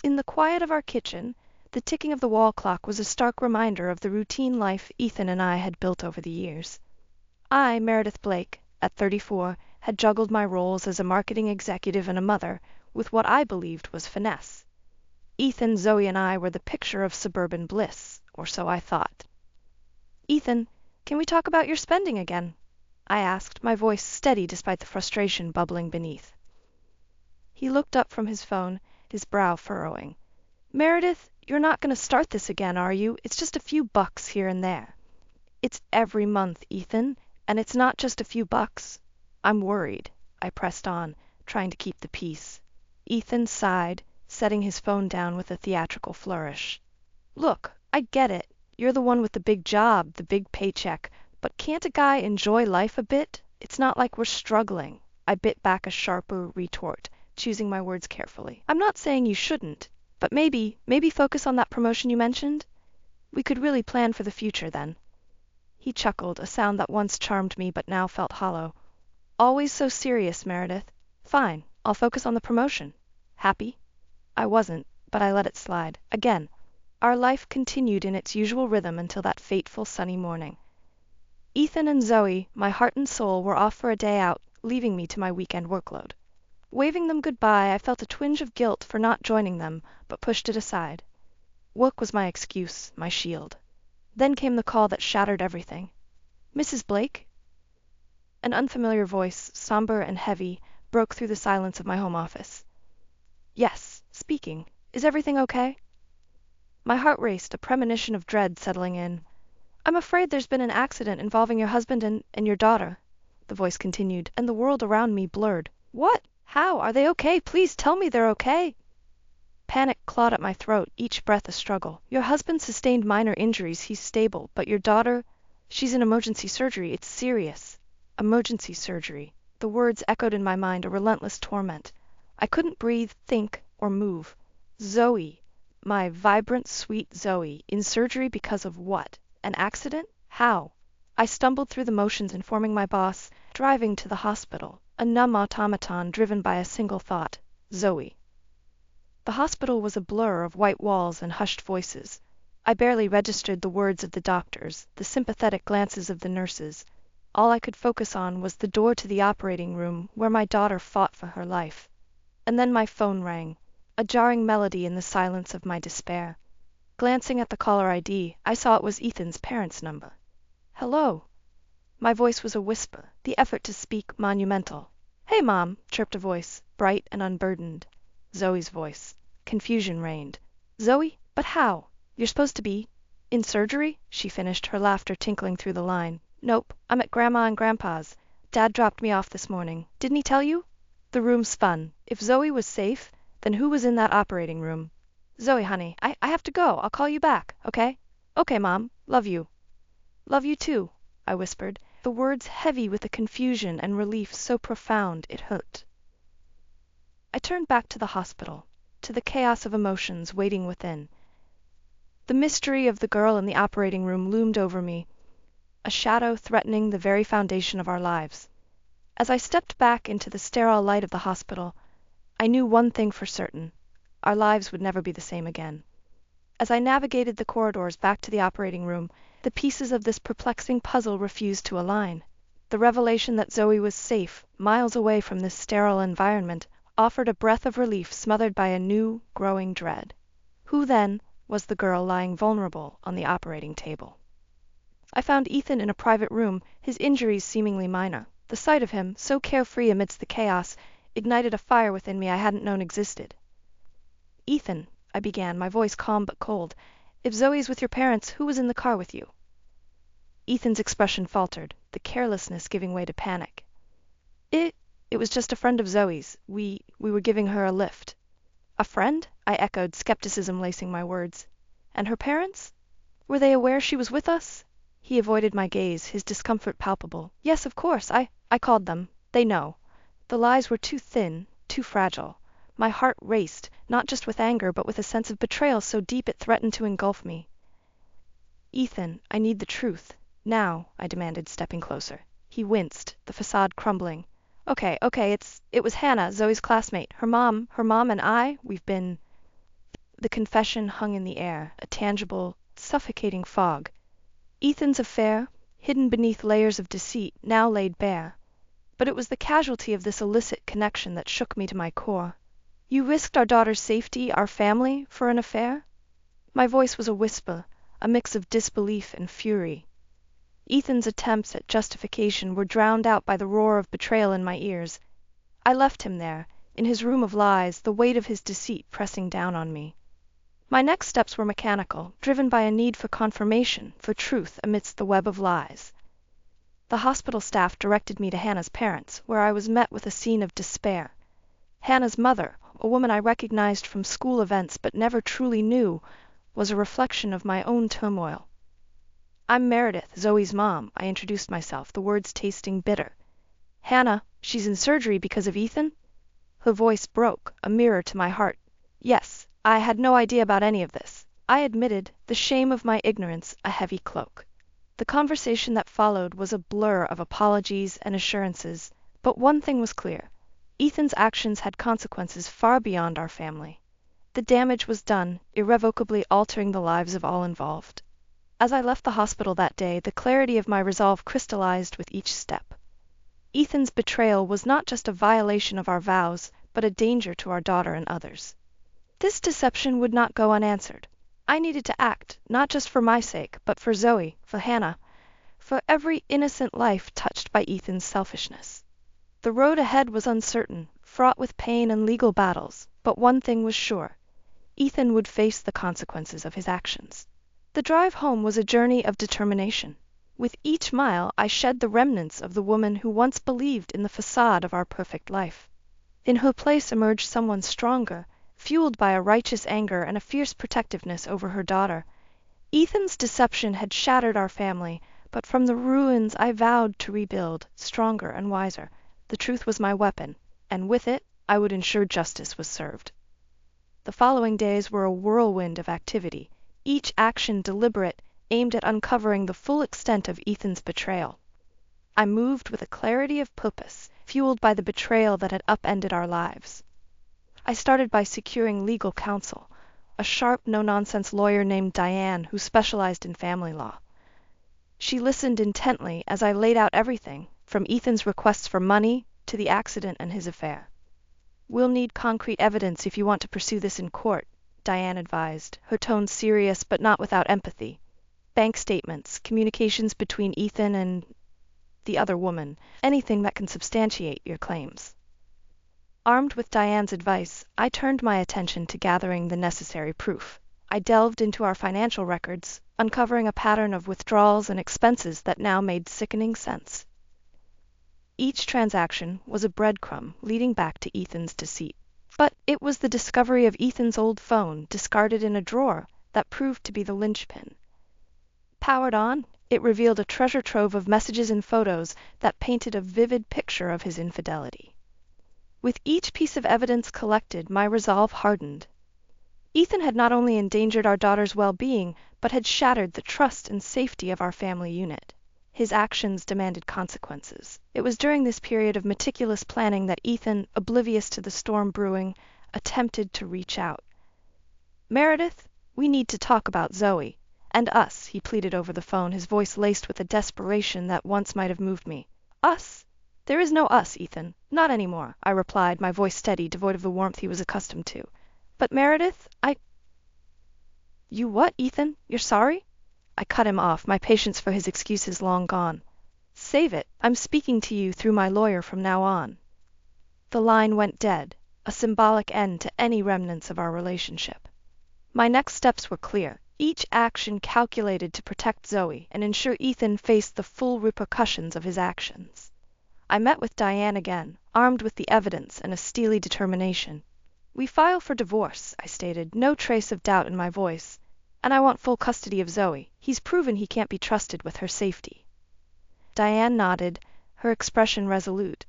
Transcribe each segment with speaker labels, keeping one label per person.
Speaker 1: In the quiet of our kitchen, the ticking of the wall clock was a stark reminder of the routine life Ethan and I had built over the years. I, Meredith Blake, at 34, had juggled my roles as a marketing executive and a mother with what I believed was finesse. Ethan, Zoe, and I were the picture of suburban bliss, or so I thought. "Ethan, can we talk about your spending again?" I asked, my voice steady despite the frustration bubbling beneath. He looked up from his phone, his brow furrowing. "Meredith, you're not going to start this again, are you? It's just a few bucks here and there." "It's every month, Ethan, and it's not just a few bucks. I'm worried," I pressed on, trying to keep the peace. Ethan sighed, setting his phone down with a theatrical flourish. "Look, I get it. You're the one with the big job, the big paycheck, but can't a guy enjoy life a bit? It's not like we're struggling." I bit back a sharper retort, choosing my words carefully. "I'm not saying you shouldn't, but maybe focus on that promotion you mentioned. We could really plan for the future then." He chuckled, a sound that once charmed me but now felt hollow. "Always so serious, Meredith. Fine, I'll focus on the promotion. Happy?" I wasn't, but I let it slide. Again, our life continued in its usual rhythm until that fateful sunny morning. Ethan and Zoe, my heart and soul, were off for a day out, leaving me to my weekend workload. Waving them goodbye, I felt a twinge of guilt for not joining them, but pushed it aside. Work was my excuse, my shield. Then came the call that shattered everything. "Mrs. Blake?" An unfamiliar voice, somber and heavy, broke through the silence of my home office. "Yes, speaking. Is everything okay?" My heart raced, a premonition of dread settling in. "I'm afraid there's been an accident involving your husband and your daughter," the voice continued, and the world around me blurred. "What? How? Are they okay? Please tell me they're okay." Panic clawed at my throat, each breath a struggle. "Your husband sustained minor injuries, he's stable, but your daughter, she's in emergency surgery, it's serious." Emergency surgery. The words echoed in my mind, a relentless torment. I couldn't breathe, think, or move. Zoe, my vibrant, sweet Zoe, in surgery because of what? An accident? How? I stumbled through the motions informing my boss, driving to the hospital, a numb automaton driven by a single thought: Zoe. The hospital was a blur of white walls and hushed voices. I barely registered the words of the doctors, the sympathetic glances of the nurses. All I could focus on was the door to the operating room where my daughter fought for her life. And then my phone rang, a jarring melody in the silence of my despair. Glancing at the caller ID, I saw it was Ethan's parents' number. "Hello." My voice was a whisper, the effort to speak monumental. "Hey, Mom," chirped a voice, bright and unburdened. Zoe's voice. Confusion reigned. "Zoe? But how? You're supposed to be in surgery?" she finished, her laughter tinkling through the line. "Nope, I'm at Grandma and Grandpa's. Dad dropped me off this morning. Didn't he tell you?" The room spun. If Zoe was safe, then who was in that operating room? "Zoe, honey, I have to go. I'll call you back, okay?" "Okay, Mom. Love you." "Love you too," I whispered, the words heavy with a confusion and relief so profound it hurt. I turned back to the hospital, to the chaos of emotions waiting within. The mystery of the girl in the operating room loomed over me, a shadow threatening the very foundation of our lives. As I stepped back into the sterile light of the hospital, I knew one thing for certain: our lives would never be the same again. As I navigated the corridors back to the operating room, the pieces of this perplexing puzzle refused to align. The revelation that Zoe was safe, miles away from this sterile environment, offered a breath of relief smothered by a new, growing dread. Who, then, was the girl lying vulnerable on the operating table? I found Ethan in a private room, his injuries seemingly minor. The sight of him, so carefree amidst the chaos, ignited a fire within me I hadn't known existed. "Ethan," I began, my voice calm but cold, "if Zoe's with your parents, who was in the car with you?" Ethan's expression faltered, the carelessness giving way to panic. It was just a friend of Zoe's. We were giving her a lift." "A friend?" I echoed, skepticism lacing my words. "And her parents? Were they aware she was with us?" He avoided my gaze, his discomfort palpable. "Yes, of course. I called them. They know." The lies were too thin, too fragile. My heart raced, not just with anger, but with a sense of betrayal so deep it threatened to engulf me. "Ethan, I need the truth. Now," I demanded, stepping closer. He winced, the facade crumbling. Okay, it was Hannah, Zoe's classmate. Her mom and I, we've been..." The confession hung in the air, a tangible, suffocating fog. Ethan's affair, hidden beneath layers of deceit, now laid bare. But it was the casualty of this illicit connection that shook me to my core. "You risked our daughter's safety, our family, for an affair?" My voice was a whisper, a mix of disbelief and fury. Ethan's attempts at justification were drowned out by the roar of betrayal in my ears. I left him there, in his room of lies, the weight of his deceit pressing down on me. My next steps were mechanical, driven by a need for confirmation, for truth amidst the web of lies. The hospital staff directed me to Hannah's parents, where I was met with a scene of despair. Hannah's mother, a woman I recognized from school events but never truly knew, was a reflection of my own turmoil. "I'm Meredith, Zoe's mom," I introduced myself, the words tasting bitter. "Hannah, she's in surgery because of Ethan?" Her voice broke, a mirror to my heart. "Yes, I had no idea about any of this," I admitted, the shame of my ignorance a heavy cloak. The conversation that followed was a blur of apologies and assurances, but one thing was clear. Ethan's actions had consequences far beyond our family. The damage was done, irrevocably altering the lives of all involved. As I left the hospital that day, the clarity of my resolve crystallized with each step. Ethan's betrayal was not just a violation of our vows, but a danger to our daughter and others. This deception would not go unanswered. I needed to act, not just for my sake, but for Zoe, for Hannah, for every innocent life touched by Ethan's selfishness. The road ahead was uncertain, fraught with pain and legal battles, but one thing was sure: Ethan would face the consequences of his actions. The drive home was a journey of determination. With each mile, I shed the remnants of the woman who once believed in the facade of our perfect life. In her place emerged someone stronger, fueled by a righteous anger and a fierce protectiveness over her daughter. Ethan's deception had shattered our family, but from the ruins I vowed to rebuild, stronger and wiser. The truth was my weapon, and with it I would ensure justice was served. The following days were a whirlwind of activity, each action deliberate, aimed at uncovering the full extent of Ethan's betrayal. I moved with a clarity of purpose, fueled by the betrayal that had upended our lives. I started by securing legal counsel, a sharp, no-nonsense lawyer named Diane who specialized in family law. She listened intently as I laid out everything, from Ethan's requests for money to the accident and his affair. "We'll need concrete evidence if you want to pursue this in court," Diane advised, her tone serious but not without empathy. "Bank statements, communications between Ethan and the other woman, anything that can substantiate your claims." Armed with Diane's advice, I turned my attention to gathering the necessary proof. I delved into our financial records, uncovering a pattern of withdrawals and expenses that now made sickening sense. Each transaction was a breadcrumb leading back to Ethan's deceit. But it was the discovery of Ethan's old phone, discarded in a drawer, that proved to be the linchpin. Powered on, it revealed a treasure trove of messages and photos that painted a vivid picture of his infidelity. With each piece of evidence collected, my resolve hardened. Ethan had not only endangered our daughter's well-being, but had shattered the trust and safety of our family unit. His actions demanded consequences. It was during this period of meticulous planning that Ethan, oblivious to the storm brewing, attempted to reach out. "Meredith, we need to talk about Zoe. And us," he pleaded over the phone, his voice laced with a desperation that once might have moved me. "Us? There is no us, Ethan. Not anymore," I replied, my voice steady, devoid of the warmth he was accustomed to. "But Meredith, You what, Ethan? You're sorry?" I cut him off, my patience for his excuses long gone. "Save it. I'm speaking to you through my lawyer from now on." The line went dead, a symbolic end to any remnants of our relationship. My next steps were clear, each action calculated to protect Zoe and ensure Ethan faced the full repercussions of his actions. I met with Diane again, armed with the evidence and a steely determination. "We file for divorce," I stated, no trace of doubt in my voice. "And I want full custody of Zoe. He's proven he can't be trusted with her safety." Diane nodded, her expression resolute.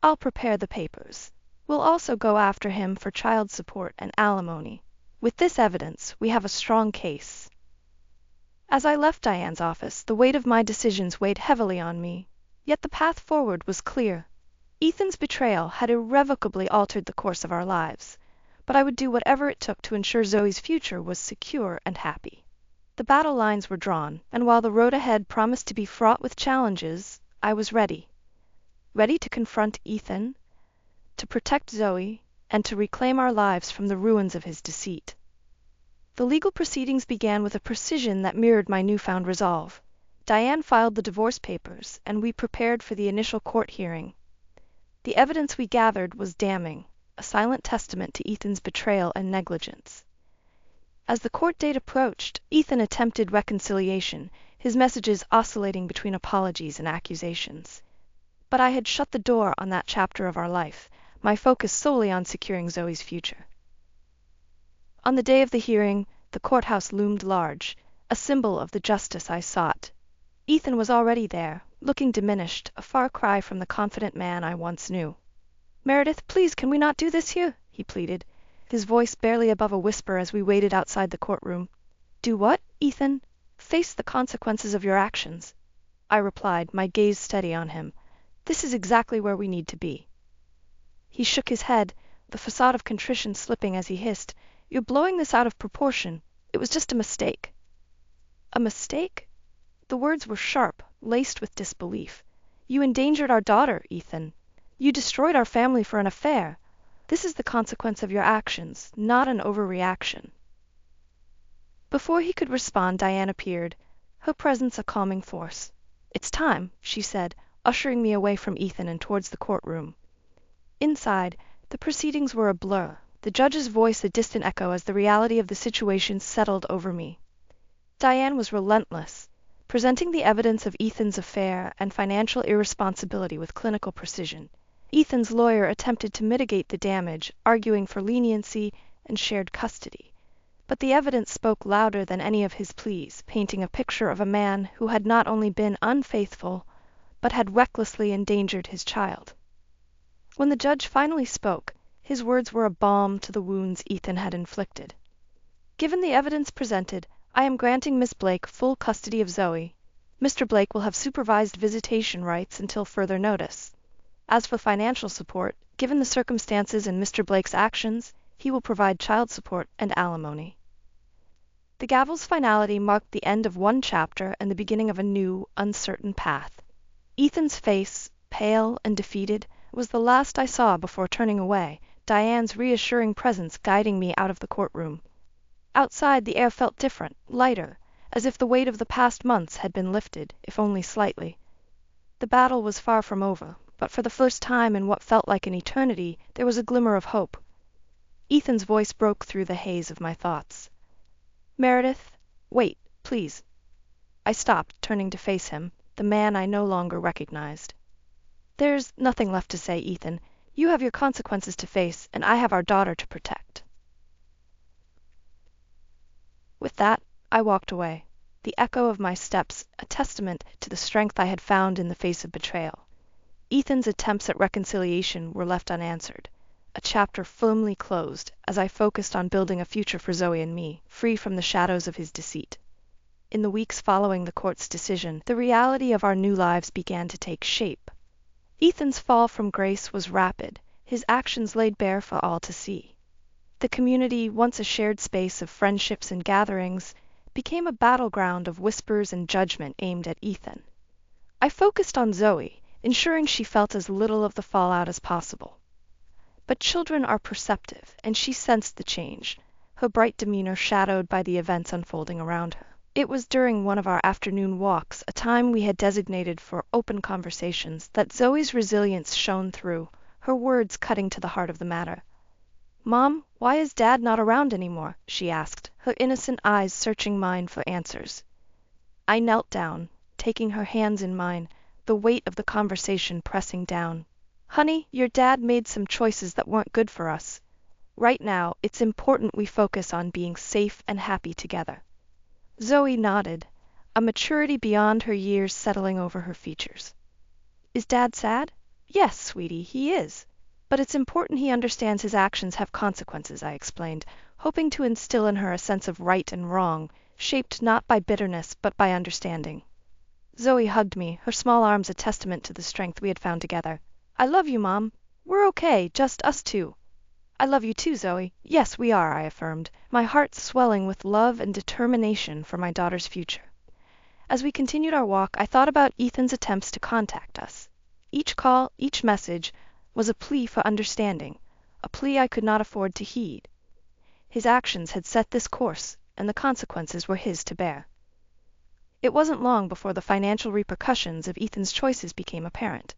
Speaker 1: "I'll prepare the papers. We'll also go after him for child support and alimony. With this evidence, we have a strong case." As I left Diane's office, the weight of my decisions weighed heavily on me, yet the path forward was clear. Ethan's betrayal had irrevocably altered the course of our lives, but I would do whatever it took to ensure Zoe's future was secure and happy. The battle lines were drawn, and while the road ahead promised to be fraught with challenges, I was ready. Ready to confront Ethan, to protect Zoe, and to reclaim our lives from the ruins of his deceit. The legal proceedings began with a precision that mirrored my newfound resolve. Diane filed the divorce papers, and we prepared for the initial court hearing. The evidence we gathered was damning, a silent testament to Ethan's betrayal and negligence. As the court date approached, Ethan attempted reconciliation, his messages oscillating between apologies and accusations. But I had shut the door on that chapter of our life, my focus solely on securing Zoe's future. On the day of the hearing, the courthouse loomed large, a symbol of the justice I sought. Ethan was already there, looking diminished, a far cry from the confident man I once knew. "Meredith, please, can we not do this here?" he pleaded, his voice barely above a whisper as we waited outside the courtroom. "Do what, Ethan?" "Face the consequences of your actions," I replied, my gaze steady on him. "This is exactly where we need to be." He shook his head, the facade of contrition slipping as he hissed, "You're blowing this out of proportion. It was just a mistake." "A mistake?" The words were sharp, laced with disbelief. "You endangered our daughter, Ethan. You destroyed our family for an affair. This is the consequence of your actions, not an overreaction." Before he could respond, Diane appeared, her presence a calming force. "It's time," she said, ushering me away from Ethan and towards the courtroom. Inside, the proceedings were a blur, the judge's voice a distant echo as the reality of the situation settled over me. Diane was relentless, presenting the evidence of Ethan's affair and financial irresponsibility with clinical precision. Ethan's lawyer attempted to mitigate the damage, arguing for leniency and shared custody. But the evidence spoke louder than any of his pleas, painting a picture of a man who had not only been unfaithful, but had recklessly endangered his child. When the judge finally spoke, his words were a balm to the wounds Ethan had inflicted. "Given the evidence presented, I am granting Miss Blake full custody of Zoe. Mr. Blake will have supervised visitation rights until further notice. As for financial support, given the circumstances and Mr. Blake's actions, he will provide child support and alimony." The gavel's finality marked the end of one chapter and the beginning of a new, uncertain path. Ethan's face, pale and defeated, was the last I saw before turning away, Diane's reassuring presence guiding me out of the courtroom. Outside, the air felt different, lighter, as if the weight of the past months had been lifted, if only slightly. The battle was far from over, but for the first time in what felt like an eternity, there was a glimmer of hope. Ethan's voice broke through the haze of my thoughts. "Meredith, wait, please." I stopped, turning to face him, the man I no longer recognized. "There's nothing left to say, Ethan. You have your consequences to face, and I have our daughter to protect." With that, I walked away, the echo of my steps a testament to the strength I had found in the face of betrayal. Ethan's attempts at reconciliation were left unanswered, a chapter firmly closed as I focused on building a future for Zoe and me, free from the shadows of his deceit. In the weeks following the court's decision, the reality of our new lives began to take shape. Ethan's fall from grace was rapid, his actions laid bare for all to see. The community, once a shared space of friendships and gatherings, became a battleground of whispers and judgment aimed at Ethan. I focused on Zoe, ensuring she felt as little of the fallout as possible. But children are perceptive, and she sensed the change, her bright demeanor shadowed by the events unfolding around her. It was during one of our afternoon walks, a time we had designated for open conversations, that Zoe's resilience shone through, her words cutting to the heart of the matter. "Mom, why is Dad not around anymore?" she asked, her innocent eyes searching mine for answers. I knelt down, taking her hands in mine, the weight of the conversation pressing down. "Honey, your dad made some choices that weren't good for us. Right now, it's important we focus on being safe and happy together." Zoe nodded, a maturity beyond her years settling over her features. "Is Dad sad?" "Yes, sweetie, he is. But it's important he understands his actions have consequences," I explained, hoping to instill in her a sense of right and wrong, shaped not by bitterness but by understanding. Zoe hugged me, her small arms a testament to the strength we had found together. "I love you, Mom. We're okay, just us two." I love you too, Zoe. Yes, we are, I affirmed, my heart swelling with love and determination for my daughter's future. As we continued our walk, I thought about Ethan's attempts to contact us. Each call, each message, was a plea for understanding, a plea I could not afford to heed. His actions had set this course, and the consequences were his to bear. It wasn't long before the financial repercussions of Ethan's choices became apparent.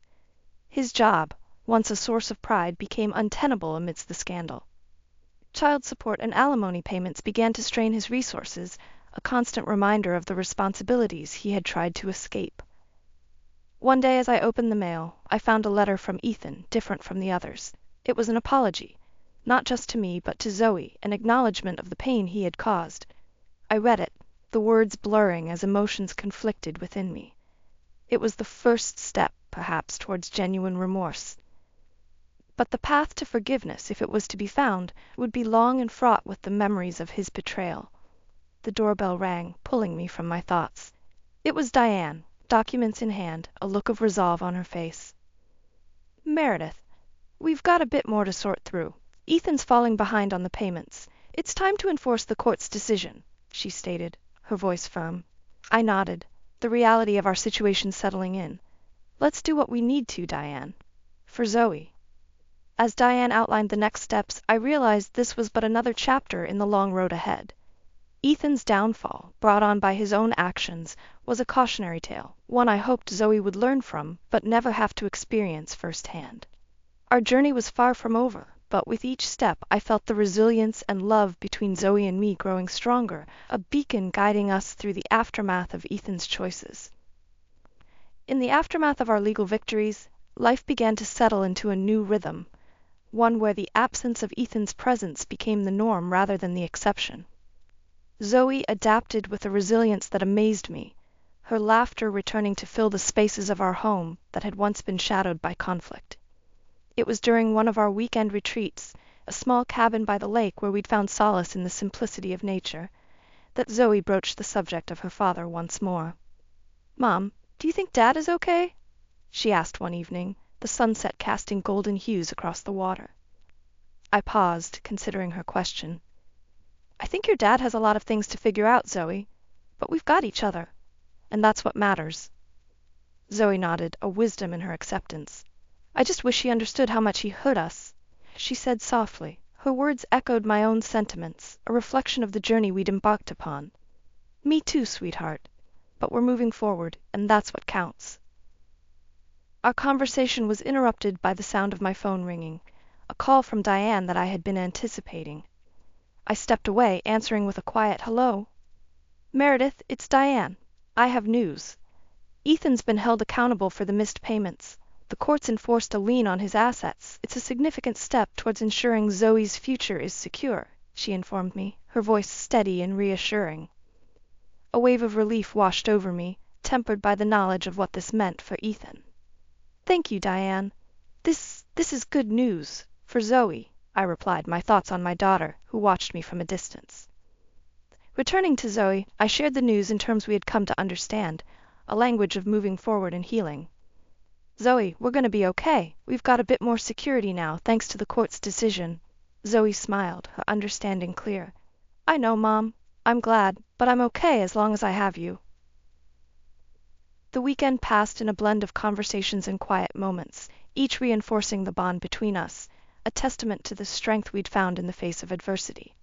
Speaker 1: His job, once a source of pride, became untenable amidst the scandal. Child support and alimony payments began to strain his resources, a constant reminder of the responsibilities he had tried to escape. One day as I opened the mail, I found a letter from Ethan, different from the others. It was an apology, not just to me but to Zoe, an acknowledgement of the pain he had caused. I read it, the words blurring as emotions conflicted within me. It was the first step, perhaps, towards genuine remorse. But the path to forgiveness, if it was to be found, would be long and fraught with the memories of his betrayal. The doorbell rang, pulling me from my thoughts. It was Diane, documents in hand, a look of resolve on her face. "Meredith, we've got a bit more to sort through. Ethan's falling behind on the payments. It's time to enforce the court's decision," she stated, her voice firm. I nodded, the reality of our situation settling in. "Let's do what we need to, Diane. For Zoe." As Diane outlined the next steps, I realized this was but another chapter in the long road ahead. Ethan's downfall, brought on by his own actions, was a cautionary tale, one I hoped Zoe would learn from, but never have to experience firsthand. Our journey was far from over, but with each step I felt the resilience and love between Zoe and me growing stronger, a beacon guiding us through the aftermath of Ethan's choices. In the aftermath of our legal victories, life began to settle into a new rhythm, one where the absence of Ethan's presence became the norm rather than the exception. Zoe adapted with a resilience that amazed me, her laughter returning to fill the spaces of our home that had once been shadowed by conflict. It was during one of our weekend retreats, a small cabin by the lake where we'd found solace in the simplicity of nature, that Zoe broached the subject of her father once more. "Mom, do you think Dad is okay?" she asked one evening, the sunset casting golden hues across the water. I paused, considering her question. "I think your dad has a lot of things to figure out, Zoe, but we've got each other, and that's what matters." Zoe nodded, a wisdom in her acceptance. "I just wish he understood how much he hurt us," she said softly. Her words echoed my own sentiments, a reflection of the journey we'd embarked upon. "Me too, sweetheart, but we're moving forward, and that's what counts." Our conversation was interrupted by the sound of my phone ringing, a call from Diane that I had been anticipating. I stepped away, answering with a quiet hello. "Meredith, it's Diane. I have news. Ethan's been held accountable for the missed payments. The court's enforced a lien on his assets. It's a significant step towards ensuring Zoe's future is secure," she informed me, her voice steady and reassuring. A wave of relief washed over me, tempered by the knowledge of what this meant for Ethan. "Thank you, Diane. This is good news for Zoe," I replied, my thoughts on my daughter, who watched me from a distance. Returning to Zoe, I shared the news in terms we had come to understand, a language of moving forward and healing. "Zoe, we're going to be okay. We've got a bit more security now, thanks to the court's decision." Zoe smiled, her understanding clear. "I know, Mom. I'm glad, but I'm okay as long as I have you." The weekend passed in a blend of conversations and quiet moments, each reinforcing the bond between us, a testament to the strength we'd found in the face of adversity.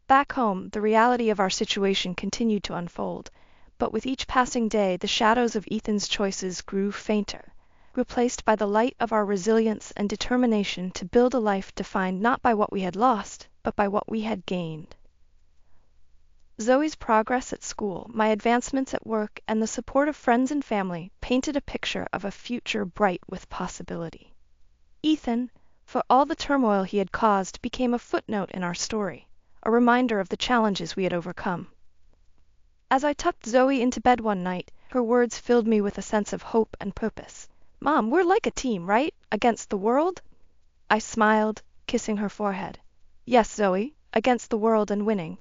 Speaker 1: Back home, the reality of our situation continued to unfold, but with each passing day the shadows of Ethan's choices grew fainter, replaced by the light of our resilience and determination to build a life defined not by what we had lost, but by what we had gained. Zoe's progress at school, my advancements at work, and the support of friends and family painted a picture of a future bright with possibility. Ethan, for all the turmoil he had caused, became a footnote in our story, a reminder of the challenges we had overcome. As I tucked Zoe into bed one night, her words filled me with a sense of hope and purpose. "Mom, we're like a team, right? Against the world?" I smiled, kissing her forehead. "Yes, Zoe, against the world and winning."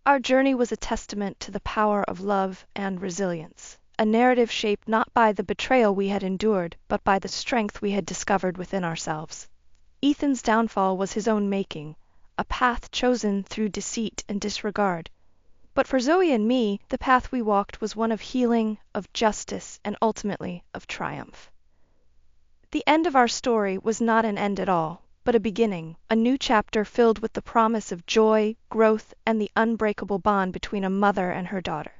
Speaker 1: Our journey was a testament to the power of love and resilience, a narrative shaped not by the betrayal we had endured, but by the strength we had discovered within ourselves. Ethan's downfall was his own making, a path chosen through deceit and disregard. But for Zoe and me, the path we walked was one of healing, of justice, and ultimately of triumph. The end of our story was not an end at all, but a beginning, a new chapter filled with the promise of joy, growth, and the unbreakable bond between a mother and her daughter.